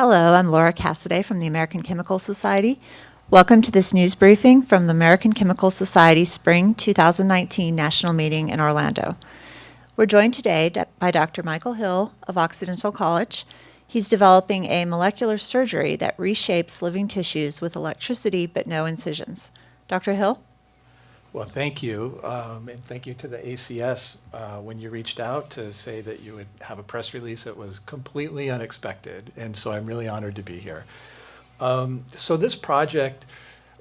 Hello, I'm Laura Cassidy from the American Chemical Society. Welcome to this news briefing from the American Chemical Society Spring 2019 National Meeting in Orlando. We're joined today by Dr. Michael Hill of Occidental College. He's developing a molecular surgery that reshapes living tissues with electricity but no incisions. Dr. Hill? Well, thank you, and thank you to the ACS when you reached out to say that you would have a press release. It was completely unexpected, and so I'm really honored to be here. So this project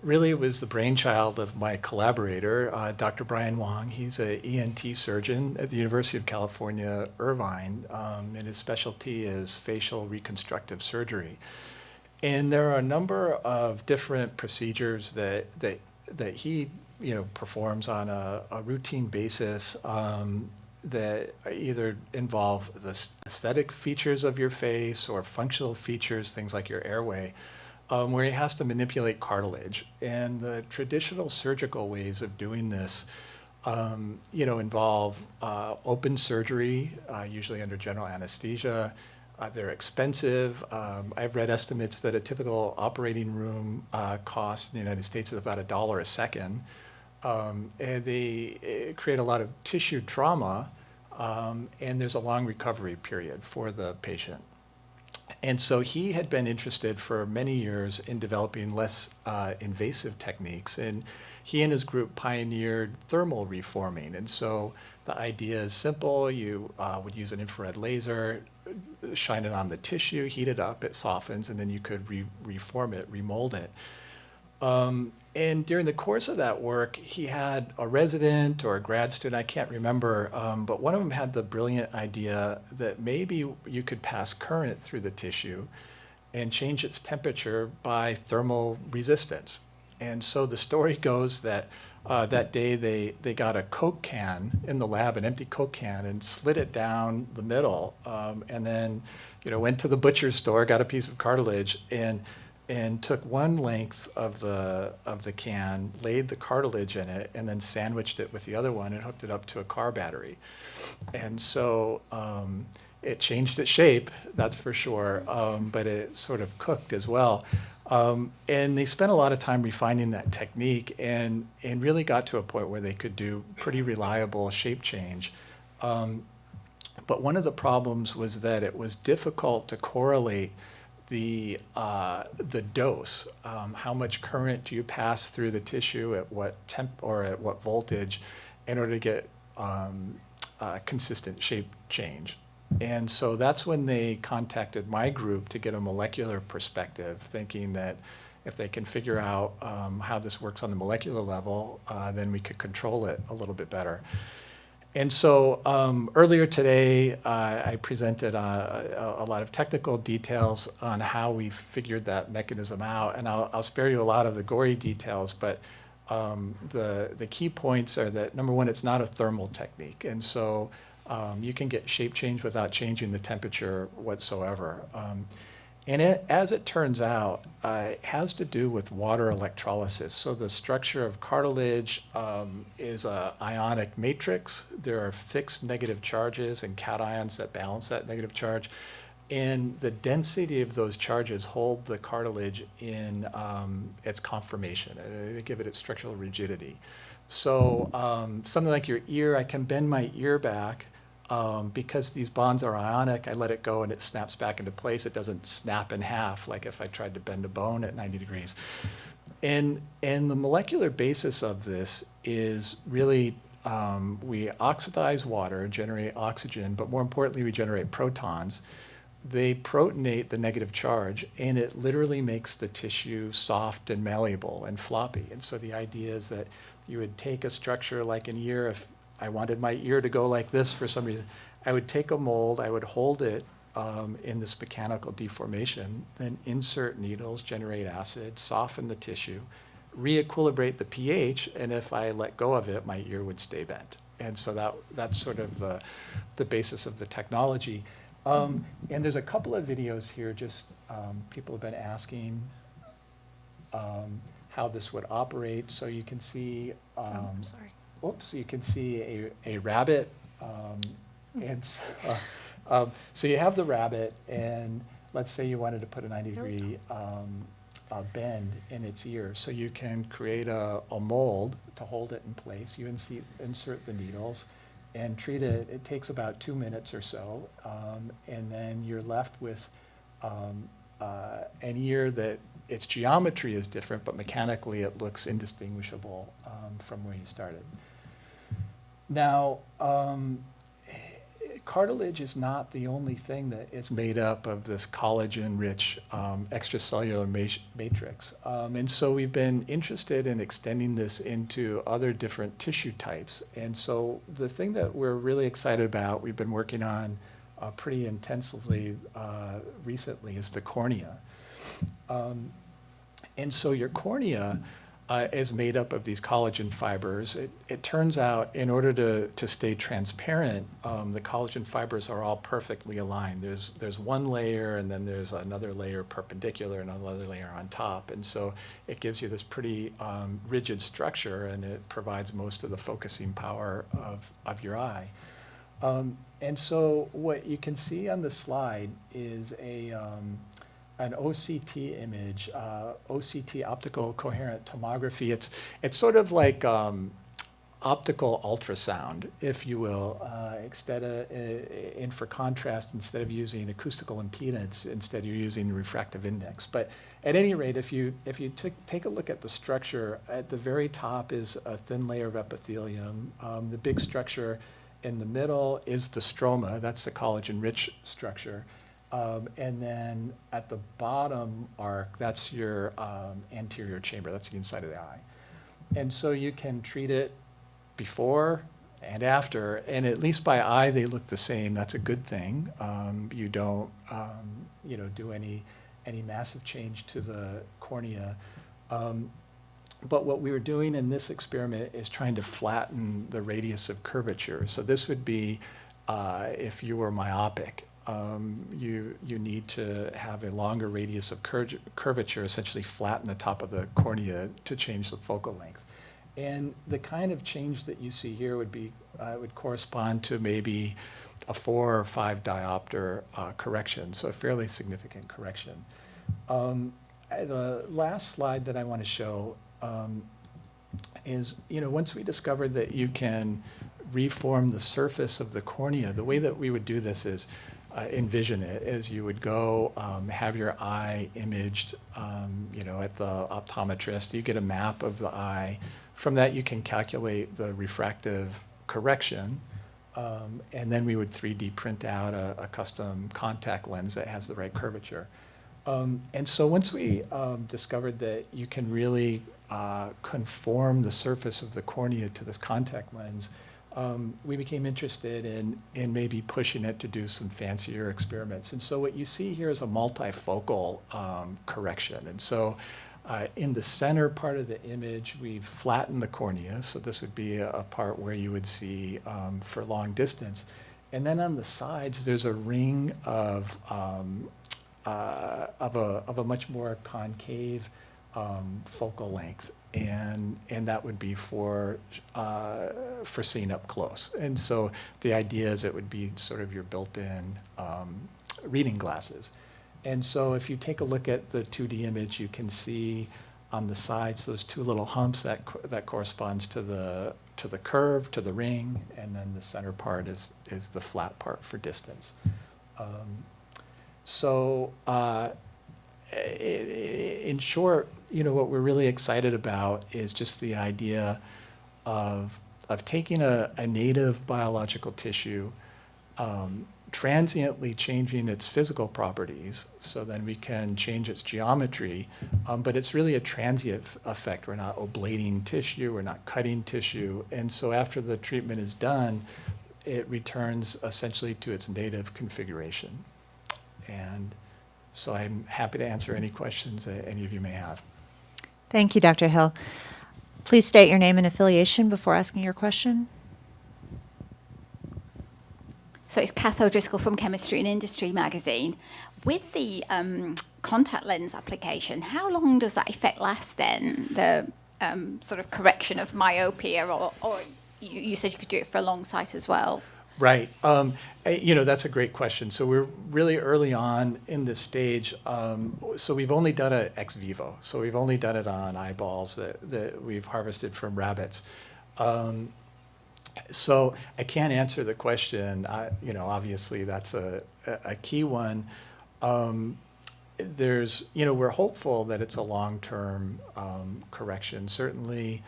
really was the brainchild of my collaborator, Dr. Brian Wong. He's an ENT surgeon at the University of California, Irvine, and his specialty is facial reconstructive surgery. And there are a number of different procedures that he performs on a routine basis that either involve the aesthetic features of your face or functional features, things like your airway, where he has to manipulate cartilage. And the traditional surgical ways of doing this, involve open surgery, usually under general anesthesia. They're expensive. I've read estimates that a typical operating room cost in the United States is about $1 a second. And they create a lot of tissue trauma, and there's a long recovery period for the patient. And so he had been interested for many years in developing less invasive techniques, and he and his group pioneered thermal reforming. And so the idea is simple. You would use an infrared laser, shine it on the tissue, heat it up, it softens, and then you could reform it, remold it. And during the course of that work, he had a resident or a grad student, I can't remember, but one of them had the brilliant idea that maybe you could pass current through the tissue and change its temperature by thermal resistance. And so the story goes that that day they got a Coke can in the lab, an empty Coke can, and slid it down the middle, and then went to the butcher's store, got a piece of cartilage, and took one length of the can, laid the cartilage in it, and then sandwiched it with the other one and hooked it up to a car battery. And so it changed its shape, that's for sure, but it sort of cooked as well. And they spent a lot of time refining that technique and really got to a point where they could do pretty reliable shape change. But one of the problems was that it was difficult to correlate the dose, how much current do you pass through the tissue at what temp or at what voltage in order to get consistent shape change. And so that's when they contacted my group to get a molecular perspective, thinking that if they can figure out how this works on the molecular level, then we could control it a little bit better. And so earlier today, I presented a lot of technical details on how we figured that mechanism out. And I'll spare you a lot of the gory details, but the key points are that, number one, it's not a thermal technique. And so you can get shape change without changing the temperature whatsoever. And as it turns out, it has to do with water electrolysis. So the structure of cartilage is an ionic matrix. There are fixed negative charges and cations that balance that negative charge. And the density of those charges hold the cartilage in its conformation. They give it its structural rigidity. So something like your ear, I can bend my ear back. Because these bonds are ionic, I let it go and it snaps back into place. It doesn't snap in half like if I tried to bend a bone at 90 degrees. And the molecular basis of this is really we oxidize water, generate oxygen, but more importantly, we generate protons. They protonate the negative charge, and it literally makes the tissue soft and malleable and floppy. And so the idea is that you would take a structure like an ear. If I wanted my ear to go like this for some reason, I would take a mold, I would hold it in this mechanical deformation, then insert needles, generate acid, soften the tissue, re-equilibrate the pH, and if I let go of it, my ear would stay bent. And so that's sort of the basis of the technology. And there's a couple of videos here, just people have been asking how this would operate. So you can see Sorry. Oops, you can see a rabbit, and so you have the rabbit, and let's say you wanted to put a 90-degree bend in its ear. So you can create a mold to hold it in place. You insert the needles and treat it. It takes about 2 minutes or so, and then you're left with an ear that its geometry is different, but mechanically it looks indistinguishable from where you started. Now, cartilage is not the only thing that is made up of this collagen-rich extracellular matrix. And so we've been interested in extending this into other different tissue types. And so the thing that we're really excited about, we've been working on pretty intensively recently, is the cornea. And so your cornea is made up of these collagen fibers. It turns out, in order to stay transparent, the collagen fibers are all perfectly aligned. There's one layer, and then there's another layer perpendicular, and another layer on top. And so it gives you this pretty rigid structure, and it provides most of the focusing power of your eye. And so what you can see on the slide is an OCT image, OCT, optical coherent tomography. It's sort of like optical ultrasound, if you will. And for contrast, instead of using acoustical impedance, instead you're using refractive index. But at any rate, if you take a look at the structure, at the very top is a thin layer of epithelium. The big structure in the middle is the stroma. That's the collagen-rich structure. And then at the bottom arc, that's your anterior chamber. That's the inside of the eye. And so you can treat it before and after, and at least by eye, they look the same. That's a good thing. You don't, do any massive change to the cornea. But what we were doing in this experiment is trying to flatten the radius of curvature. So this would be if you were myopic. You need to have a longer radius of curvature, essentially flatten the top of the cornea to change the focal length. And the kind of change that you see here would correspond to maybe a 4 or 5 diopter correction, so a fairly significant correction. The last slide that I want to show is, once we discovered that you can reform the surface of the cornea, the way that we would do this is envision it as you would go have your eye imaged, at the optometrist. You get a map of the eye. From that, you can calculate the refractive correction, and then we would 3D print out a custom contact lens that has the right curvature. And so once we discovered that you can really conform the surface of the cornea to this contact lens, we became interested in maybe pushing it to do some fancier experiments. And so what you see here is a multifocal correction. And so in the center part of the image, we've flattened the cornea. So this would be a part where you would see for long distance. And then on the sides, there's a ring of a much more concave focal length. And that would be for seeing up close. And so the idea is it would be sort of your built-in reading glasses. And so if you take a look at the 2D image, you can see on the sides those two little humps that corresponds to the curve, to the ring, and then the center part is the flat part for distance. In short, what we're really excited about is just the idea of taking a native biological tissue, transiently changing its physical properties, so then we can change its geometry, but it's really a transient effect. We're not ablating tissue, we're not cutting tissue, and so after the treatment is done, it returns essentially to its native configuration. And so I'm happy to answer any questions that any of you may have. Thank you, Dr. Hill. Please state your name and affiliation before asking your question. So it's Kath O'Driscoll from Chemistry and Industry magazine. With the contact lens application, how long does that effect last then, the sort of correction of myopia, or you said you could do it for a long sight as well? Right. That's a great question. So we're really early on in this stage. So we've only done it ex vivo. So we've only done it on eyeballs that we've harvested from rabbits. So I can't answer the question. Obviously that's a key one. We're hopeful that it's a long-term correction. Certainly,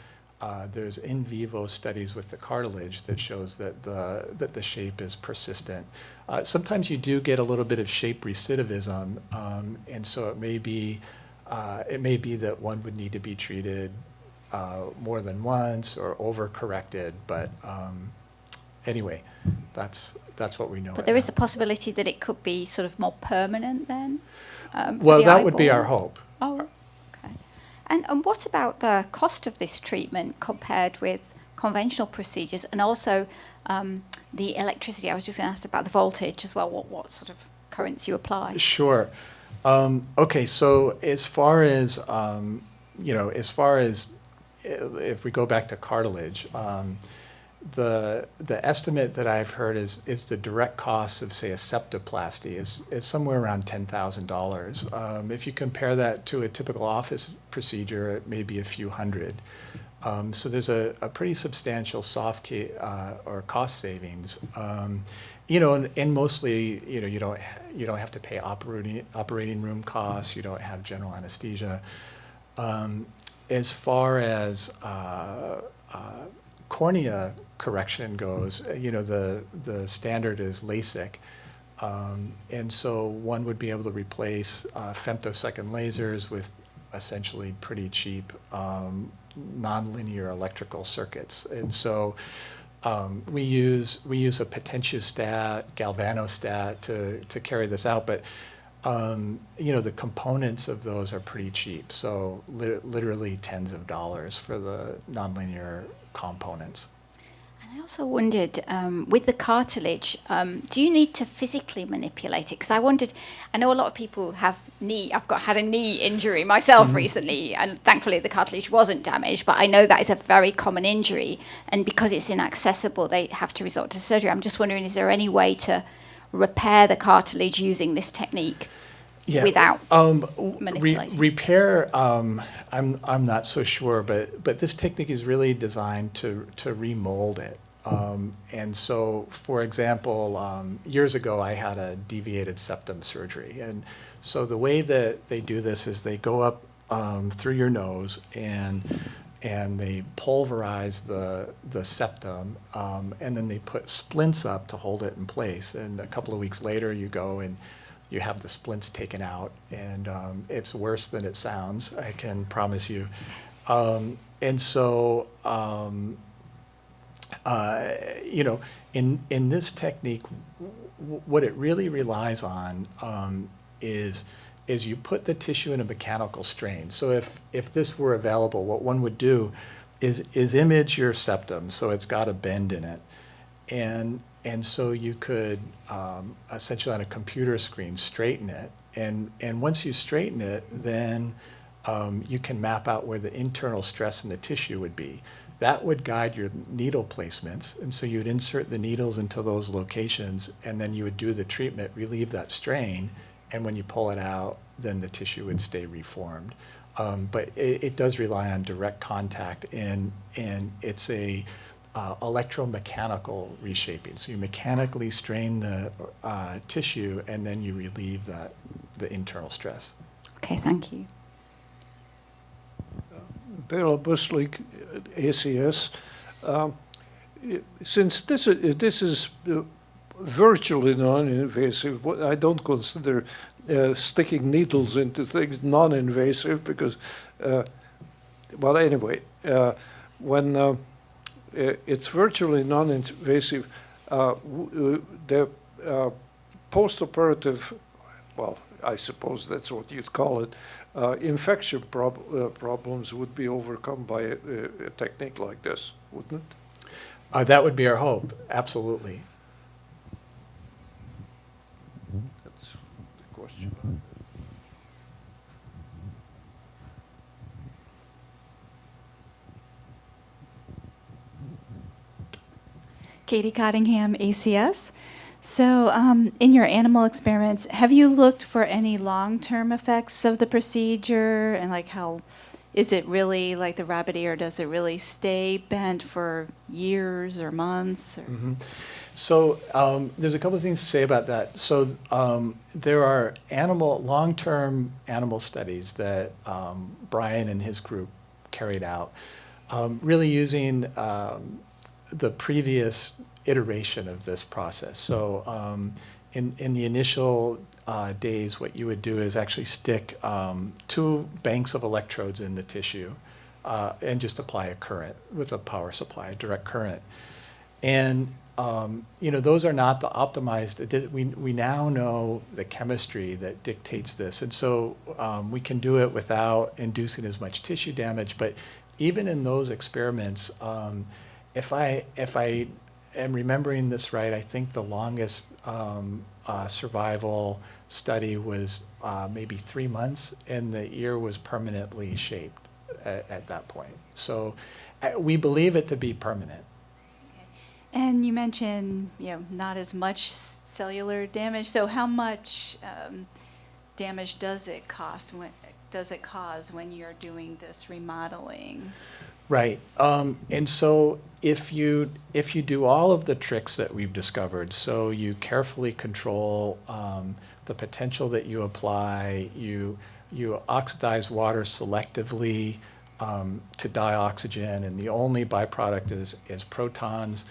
there's in vivo studies with the cartilage that shows that the shape is persistent. Sometimes you do get a little bit of shape recidivism, and so it may be that one would need to be treated more than once or overcorrected. But anyway, that's what we know. But there is a possibility that it could be sort of more permanent then? For Well, the that would be eyeball? our hope. Oh, okay. And what about the cost of this treatment compared with conventional procedures, and also the electricity? I was just going to ask about the voltage as well. What sort of currents you apply? Sure. Okay, so as far as if we go back to cartilage, the estimate that I've heard is the direct cost of, say, a septoplasty is somewhere around $10,000. If you compare that to a typical office procedure, it may be a few hundred. So there's a pretty substantial or cost savings. And mostly, you don't have to pay operating room costs. You don't have general anesthesia. As far as cornea correction goes, the standard is LASIK. And so one would be able to replace femtosecond lasers with essentially pretty cheap nonlinear electrical circuits. And so we use a potentiostat, galvanostat to carry this out, but the components of those are pretty cheap. So literally tens of dollars for the nonlinear components. And I also wondered, with the cartilage, do you need to physically manipulate it? Because I know a lot of people have had a knee injury myself recently, and thankfully the cartilage wasn't damaged, but I know that is a very common injury, and because it's inaccessible, they have to resort to surgery. I'm just wondering, is there any way to repair the cartilage using this technique without manipulating? Repair, I'm not so sure, but this technique is really designed to remold it. And so, for example, years ago I had a deviated septum surgery, and so the way that they do this is they go up through your nose and they pulverize the septum, and then they put splints up to hold it in place. And a couple of weeks later, you go and you have the splints taken out, and it's worse than it sounds, I can promise you. And so, in this technique, what it really relies on is you put the tissue in a mechanical strain. So if this were available, what one would do is image your septum, so it's got a bend in it, and so you could essentially on a computer screen straighten it, and once you straighten it, then you can map out where the internal stress in the tissue would be. That would guide your needle placements, and so you'd insert the needles into those locations, and then you would do the treatment, relieve that strain, and when you pull it out, then the tissue would stay reformed. But it does rely on direct contact, and it's a electromechanical reshaping. So you mechanically strain the tissue, and then you relieve the internal stress. Okay, thank you. Perel Buslik, ACS. Since this is virtually non-invasive, I don't consider sticking needles into things non-invasive because, well, anyway, when it's virtually non-invasive, the post-operative, well, I suppose that's what you'd call it, infection problems would be overcome by a technique like this, wouldn't it? That would be our hope, absolutely. That's the question. Katie Cottingham, ACS. So, in your animal experiments, have you looked for any long-term effects of the procedure, and like how is it really like the rabbit ear? Does it really stay bent for years or months? Or? Mhm. So there's a couple of things to say about that. So there are long-term animal studies that Brian and his group carried out, really using the previous iteration of this process. So in the initial days, what you would do is actually stick 2 banks of electrodes in the tissue and just apply a current with a power supply, a direct current. And those are not the optimized. We now know the chemistry that dictates this, and so we can do it without inducing as much tissue damage. But even in those experiments, if I am remembering this right, I think the longest survival study was maybe 3 months, and the ear was permanently shaped at that point. So we believe it to be permanent. And you mentioned, not as much cellular damage. So how much damage does it cause when you're doing this remodeling? Right. And so if you do all of the tricks that we've discovered, so you carefully control the potential that you apply, you oxidize water selectively to dye oxygen, and the only byproduct is protons.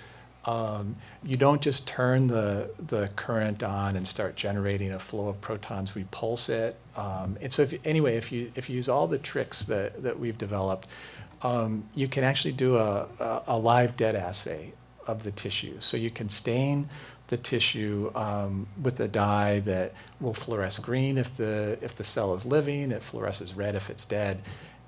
You don't just turn the current on and start generating a flow of protons. We pulse it. And so if you use all the tricks that we've developed, you can actually do a live dead assay of the tissue. So you can stain the tissue with a dye that will fluoresce green if the cell is living. It fluoresces red if it's dead.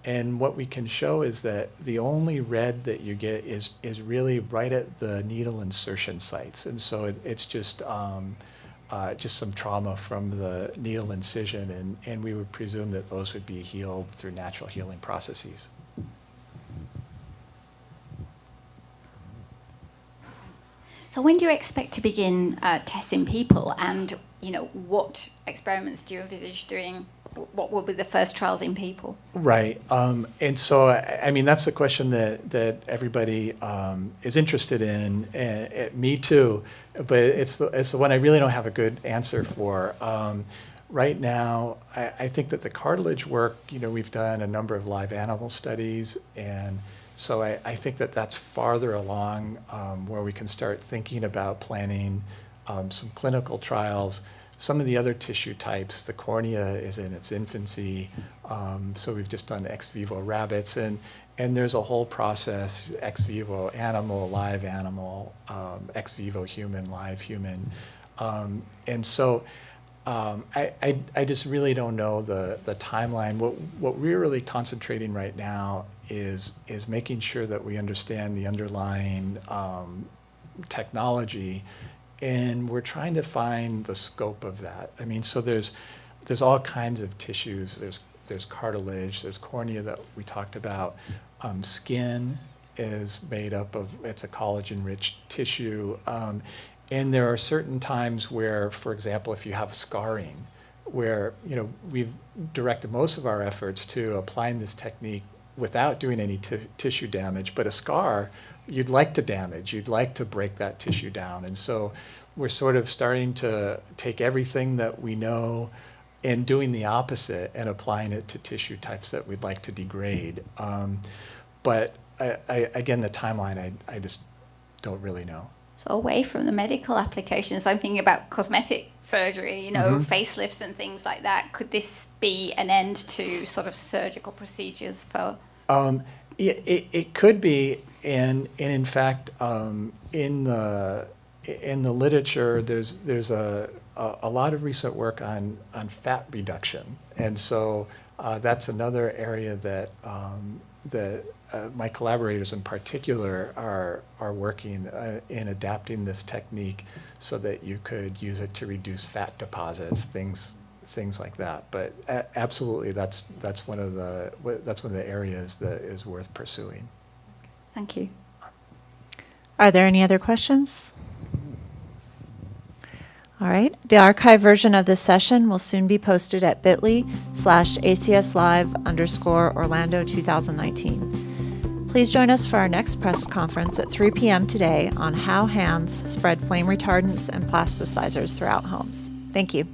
And what we can show is that the only red that you get is really right at the needle insertion sites. And so it's just some trauma from the needle incision, and we would presume that those would be healed through natural healing processes. So when do you expect to begin testing people, and what experiments do you envisage doing? What will be the first trials in people? Right. And so, I mean, that's the question that everybody is interested in, me too, but it's the one I really don't have a good answer for. Right now, I think that the cartilage work, we've done a number of live animal studies, and so I think that that's farther along where we can start thinking about planning some clinical trials. Some of the other tissue types, the cornea is in its infancy, so we've just done ex vivo rabbits, and there's a whole process, ex vivo animal, live animal, ex vivo human, live human. And so I just really don't know the timeline. What we're really concentrating right now is making sure that we understand the underlying technology, and we're trying to find the scope of that. I mean, so there's all kinds of tissues. There's cartilage, there's cornea that we talked about. Skin is made up of, it's a collagen-rich tissue. And there are certain times where, for example, if you have scarring, where we've directed most of our efforts to applying this technique without doing any tissue damage, but a scar, you'd like to damage, you'd like to break that tissue down. And so we're sort of starting to take everything that we know and doing the opposite and applying it to tissue types that we'd like to degrade. But again, the timeline, I just don't really know. So away from the medical applications, I'm thinking about cosmetic surgery, facelifts and things like that. Could this be an end to sort of surgical procedures for? It could be, and in fact, in the literature, there's a lot of recent work on fat reduction, and so that's another area that my collaborators in particular are working in adapting this technique so that you could use it to reduce fat deposits, things like that. But absolutely, that's one of the areas that is worth pursuing. Thank you. Are there any other questions? All right. The archive version of this session will soon be posted at bit.ly/ACSlive_Orlando 2019. Please join us for our next press conference at 3 p.m. today on how hands spread flame retardants and plasticizers throughout homes. Thank you.